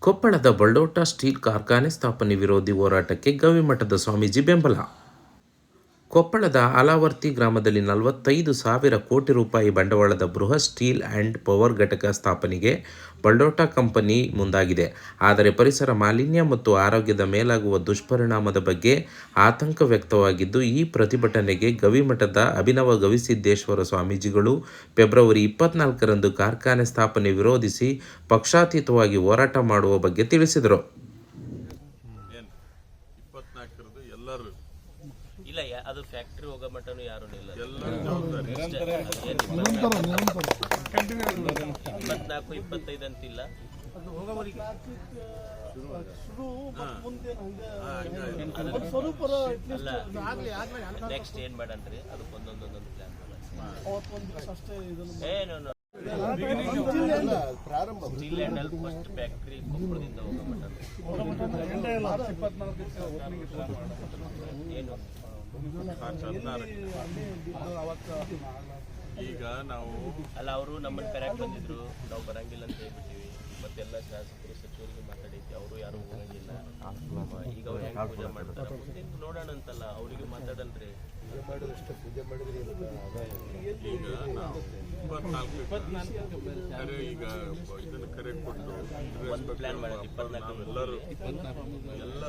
ಕೊಪ್ಪಳದ ಬಳ್ಳೋಟ ಸ್ಟೀಲ್ ಕಾರ್ಖಾನೆ ಸ್ಥಾಪನೆ ವಿರೋಧಿ ಹೋರಾಟಕ್ಕೆ ಗವಿಮಠದ ಸ್ವಾಮೀಜಿ ಬೆಂಬಲ. ಕೊಪ್ಪಳದ ಆಲವರ್ತಿ ಗ್ರಾಮದಲ್ಲಿ 45,000 ಕೋಟಿ ರೂಪಾಯಿ ಬಂಡವಾಳದ ಬೃಹತ್ ಸ್ಟೀಲ್ ಆ್ಯಂಡ್ ಪವರ್ ಘಟಕ ಸ್ಥಾಪನೆಗೆ ಬಳ್ಳೋಟ ಕಂಪನಿ ಮುಂದಾಗಿದೆ. ಆದರೆ ಪರಿಸರ ಮಾಲಿನ್ಯ ಮತ್ತು ಆರೋಗ್ಯದ ಮೇಲಾಗುವ ದುಷ್ಪರಿಣಾಮದ ಬಗ್ಗೆ ಆತಂಕ ವ್ಯಕ್ತವಾಗಿದ್ದು, ಈ ಪ್ರತಿಭಟನೆಗೆ ಗವಿಮಠದ ಅಭಿನವ ಗವಿಸಿದ್ದೇಶ್ವರ ಸ್ವಾಮೀಜಿಗಳು ಫೆಬ್ರವರಿ 24ರಂದು ಕಾರ್ಖಾನೆ ಸ್ಥಾಪನೆ ವಿರೋಧಿಸಿ ಪಕ್ಷಾತೀತವಾಗಿ ಹೋರಾಟ ಮಾಡುವ ಬಗ್ಗೆ ತಿಳಿಸಿದರು. ಇಲ್ಲ, ಅದು ಫ್ಯಾಕ್ಟ್ರಿ ಹೋಗೋ ಮಟ್ಟನು ಯಾರು ಇಲ್ಲ. 24-25 ಅಂತಿಲ್ಲ. ನೆಕ್ಸ್ಟ್ ಏನ್ ಮಾಡನ್ರಿ, ಅದಕ್ಕೆ ಒಂದೊಂದು plan steel handle first factory ಕೊಪ್ಪಳದಿಂದ ಹೋಗೋ ಮಟ್ಟ ಏನು ಈಗ ನಾವು ಅಲ್ಲ, ಅವರು ನಮ್ಮನ್ನು ಕರೆಕ್ಟ್ ಬಂದಿದ್ರು, ನಾವು ಬರಂಗಿಲ್ಲ ಅಂತ ಹೇಳ್ಬಿಟ್ಟಿವಿ. ಮತ್ತೆಲ್ಲ ಶಾಸಕರು ಸಚಿವರಿಗೆ ಮಾತಾಡೈತಿ, ಅವರು ಯಾರು ಹೋಗಂಗಿಲ್ಲ. ಈಗ ಅವ್ರು ಹೆಂಗೆ ಪೂಜೆ ಮಾಡ್ತಾರೆ ನೋಡೋಣ ಅಂತಲ್ಲ, ಅವರಿಗೆ ಮಾತಾಡಲ್ರಿ. ಈಗ ನಾವು 24 ಈಗ ಇದನ್ನು ಕರೆ ಕೊಟ್ಟು ಒಂದು ಪ್ಲಾನ್ ಮಾಡೋದು 24 ಎಲ್ಲರೂ ಎಲ್ಲ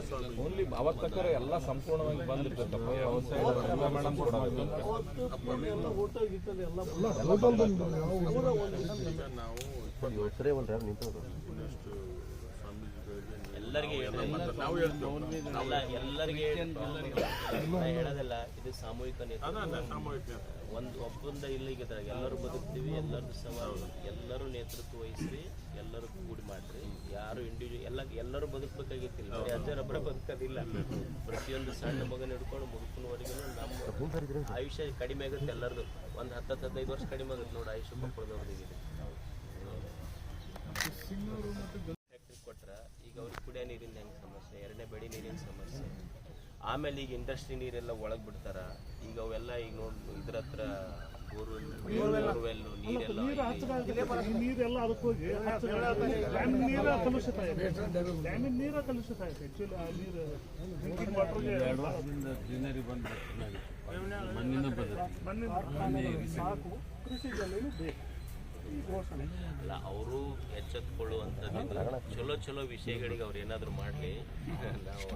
ಓನ್ಲಿ ಅವತ್ತಕ್ಕರ ಎಲ್ಲ ಸಂಪೂರ್ಣವಾಗಿ ಬಂದಿರ್ತಕ್ಕಪ್ಪ. ಎಲ್ಲರಿಗೆ ಹೇಳೋದಿಲ್ಲ, ಇದು ಸಾಮೂಹಿಕ ಒಂದು ಒಪ್ಪಂದ ಇಲ್ಲಿಗೆ ಎಲ್ಲರೂ ಬದುಕ್ತೀವಿ, ಎಲ್ಲರದ್ದು ಎಲ್ಲರೂ ನೇತೃತ್ವ ವಹಿಸಿ ಎಲ್ಲರೂ ಕೂಡಿ ಮಾಡ್ರಿ. ಯಾರು ಇಂಡಿವಿಜುವಲ್ ಎಲ್ಲರೂ ಬದುಕಬೇಕಾಗಿತ್ತಿಲ್ಲ, ಅಜ್ಜರೊಬ್ಬರ ಬದುಕೋದಿಲ್ಲ. ಪ್ರತಿಯೊಂದು ಸಣ್ಣ ಮಗನ ಹಿಡ್ಕೊಂಡು ಮುದುಕನವರೆಗೂ ನಮ್ಮ ಆಯುಷ್ಯ ಕಡಿಮೆ ಆಗುತ್ತೆ. ಎಲ್ಲರದು ಒಂದು 10-15 ವರ್ಷ ಕಡಿಮೆ ಆಗುತ್ತೆ ನೋಡಿ ಆಯುಷ್ಯ ಕೊಪ್ಪಳದವ್ರಿಗೆ. ಫ್ಯಾಕ್ಟ್ರಿ ಕೊಟ್ರ ಈಗ ಅವ್ರಿಗೆ ಕುಡಿಯೋ ನೀರಿನ ಹೆಂಗೆ ಸಮಸ್ಯೆ, ಎರಡನೇ ಬೆಳೆ ನೀರಿನ ಸಮಸ್ಯೆ, ಆಮೇಲೆ ಈಗ ಇಂಡಸ್ಟ್ರಿ ನೀರೆಲ್ಲ ಒಳಗೆ ಬಿಡ್ತಾರ. ಈಗ ಅವೆಲ್ಲ ಈಗ ನೋಡಿ ಇದ್ರ ಹತ್ರ ಬೋರ್ವೆಲ್ ನೀರೆಲ್ಲ ಅದಕ್ಕೆ ಹೋಗಿ ನೀರ ಕಲುಷಿತ ಇದೆ. ಡ್ಯಾಮಿನ ನೀರ ಕಲುಷಿತ ಆಯ್ತು. ಆಕ್ಚುಲಿ ಆ ನೀರು ಡ್ರಿಂಕಿಂಗ್ ವಾಟರ್ಗೆ ಮಣ್ಣಿನ ಸಾಕು, ಕೃಷಿ ಜಮೀನು ಬೇಕು. ಅಲ್ಲ, ಅವರು ಎಚ್ಚೆತ್ಕೊಳ್ಳುವಂಥದ್ದು ಚಲೋ ವಿಷಯಗಳಿಗೆ ಅವ್ರು ಏನಾದರೂ ಮಾಡಲಿ. ನಾವು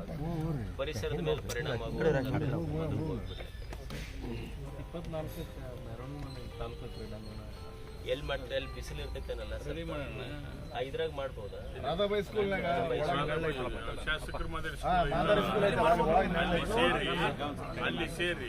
ಪರಿಸರದ ಮೇಲೆ ಪರಿಣಾಮ ಎಲ್ಲಿ ಮಾಡ್ತಾರೆ, ಎಲ್ಲಿ ಬಿಸಿಲು ಇರ್ತೈತೇನಲ್ಲ ಸರ್, ಇದ್ರಾಗ ಮಾಡ್ಬೋದಾ? ಶಾಸಕರು ಅಲ್ಲಿ ಸೇರಿ